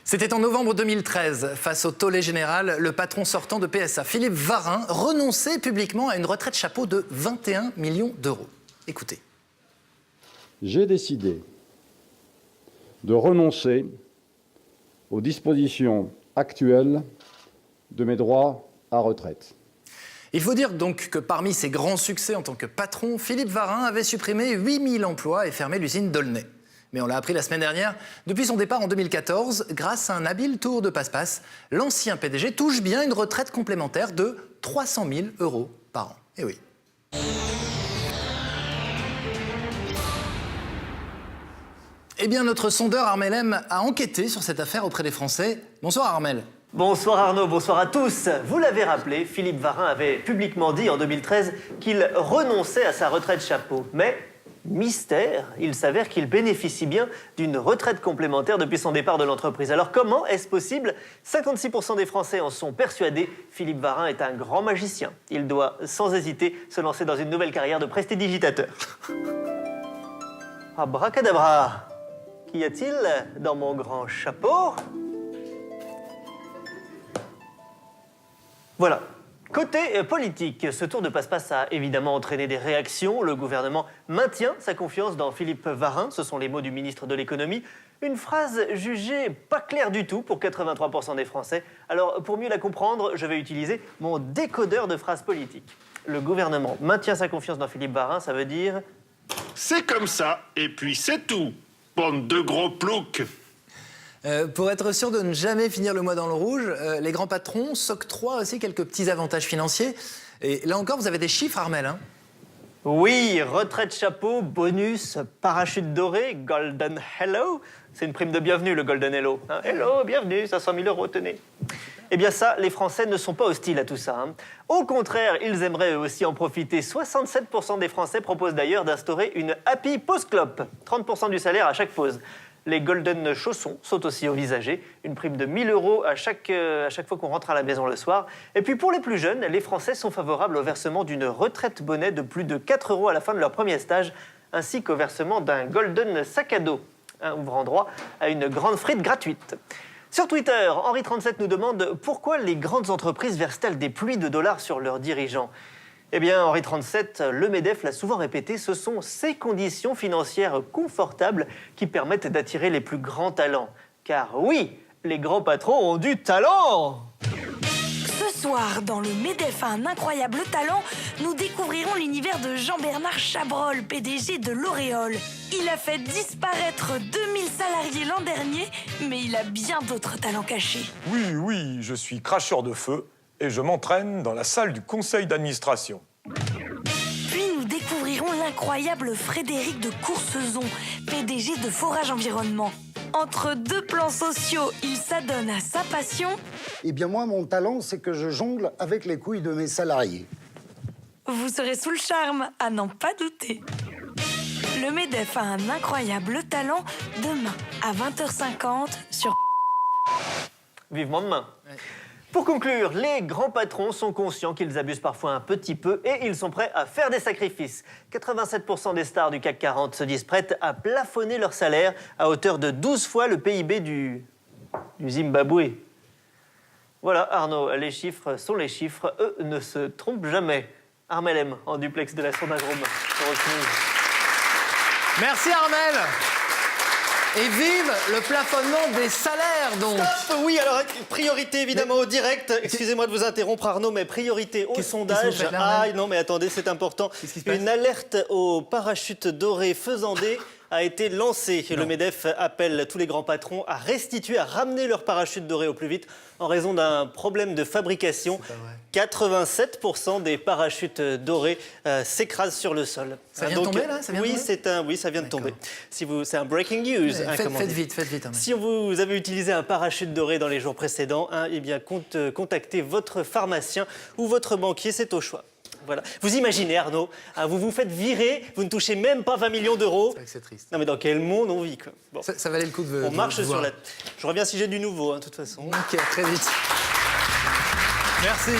C'était en novembre 2013. Face au tollé général, le patron sortant de PSA, Philippe Varin, renonçait publiquement à une retraite chapeau de 21 millions d'euros. Écoutez. J'ai décidé de renoncer aux dispositions actuelles de mes droits à retraite. Il faut dire donc que parmi ses grands succès en tant que patron, Philippe Varin avait supprimé 8000 emplois et fermé l'usine d'Aulnay. Mais on l'a appris la semaine dernière, depuis son départ en 2014, grâce à un habile tour de passe-passe, l'ancien PDG touche bien une retraite complémentaire de 300 000 euros par an. Eh oui. Eh bien, notre sondeur Armel M a enquêté sur cette affaire auprès des Français. Bonsoir Armel. Bonsoir Arnaud, bonsoir à tous. Vous l'avez rappelé, Philippe Varin avait publiquement dit en 2013 qu'il renonçait à sa retraite chapeau. Mais, mystère, il s'avère qu'il bénéficie bien d'une retraite complémentaire depuis son départ de l'entreprise. Alors comment est-ce possible? 56% des Français en sont persuadés. Philippe Varin est un grand magicien. Il doit sans hésiter se lancer dans une nouvelle carrière de prestidigitateur. Abracadabra! Qu'y a-t-il dans mon grand chapeau? Voilà. Côté politique, ce tour de passe-passe a évidemment entraîné des réactions. Le gouvernement maintient sa confiance dans Philippe Varin. Ce sont les mots du ministre de l'économie. Une phrase jugée pas claire du tout pour 83% des Français. Alors, pour mieux la comprendre, je vais utiliser mon décodeur de phrases politiques. Le gouvernement maintient sa confiance dans Philippe Varin, ça veut dire... C'est comme ça, et puis c'est tout. Bande de gros ploucs. Pour être sûr de ne jamais finir le mois dans le rouge, les grands patrons s'octroient aussi quelques petits avantages financiers. Et là encore, vous avez des chiffres, Armel, hein? Oui, retraite chapeau, bonus, parachute doré, Golden Hello. C'est une prime de bienvenue, le Golden Hello. Hein, hello, bienvenue, 500 000 euros, tenez. Eh bien ça, les Français ne sont pas hostiles à tout ça. Hein. Au contraire, ils aimeraient eux aussi en profiter. 67% des Français proposent d'ailleurs d'instaurer une Happy Pause Clope. 30% du salaire à chaque pause. Les Golden Chaussons sont aussi envisagés. Une prime de 1000 euros à chaque fois qu'on rentre à la maison le soir. Et puis pour les plus jeunes, les Français sont favorables au versement d'une retraite bonnet de plus de 4 euros à la fin de leur premier stage, ainsi qu'au versement d'un Golden sac à dos, ouvrant droit à une grande frite gratuite. Sur Twitter, Henri37 nous demande pourquoi les grandes entreprises versent-elles des pluies de dollars sur leurs dirigeants. Eh bien, Henri37, le MEDEF l'a souvent répété, ce sont ces conditions financières confortables qui permettent d'attirer les plus grands talents. Car oui, les grands patrons ont du talent! Ce soir, dans le MEDEF a un incroyable talent, nous découvrirons l'univers de Jean-Bernard Chabrol, PDG de L'Oréal. Il a fait disparaître 2000 salariés l'an dernier, mais il a bien d'autres talents cachés. Oui, je suis cracheur de feu et je m'entraîne dans la salle du conseil d'administration. Puis nous découvrirons l'incroyable Frédéric de Courcezon, PDG de Forage Environnement. Entre deux plans sociaux, il s'adonne à sa passion. Eh bien moi, mon talent, c'est que je jongle avec les couilles de mes salariés. Vous serez sous le charme, à n'en pas douter. Le MEDEF a un incroyable talent demain à 20h50 sur... Vivement demain. Ouais. Pour conclure, les grands patrons sont conscients qu'ils abusent parfois un petit peu et ils sont prêts à faire des sacrifices. 87% des stars du CAC 40 se disent prêtes à plafonner leur salaire à hauteur de 12 fois le PIB du Zimbabwe. Voilà, Arnaud, les chiffres sont les chiffres, eux ne se trompent jamais. Armel M, en duplex de la Sondagrome. Merci Armel. Et vive le plafonnement des salaires, donc. Stop, oui, alors priorité évidemment au direct. Excusez-moi de vous interrompre, Arnaud, mais priorité au sondage. Ah non, mais attendez, c'est important. Une alerte au parachute doré faisandé a été lancée. Le MEDEF appelle tous les grands patrons à restituer, à ramener leur parachute doré au plus vite en raison d'un problème de fabrication. 87% des parachutes dorés s'écrasent sur le sol. Ça vient de tomber, là? Oui, ça vient de tomber. C'est un breaking news. Faites vite. Si vous avez utilisé un parachute doré dans les jours précédents, eh bien, contactez votre pharmacien ou votre banquier, c'est au choix. Voilà. Vous imaginez, Arnaud, vous vous faites virer, vous ne touchez même pas 20 millions d'euros. C'est vrai que c'est triste. Non, mais dans quel monde on vit, quoi. Bon. Ça valait le coup de... On marche sur la... Je reviens si j'ai du nouveau, de toute façon. Ok, très vite. Merci.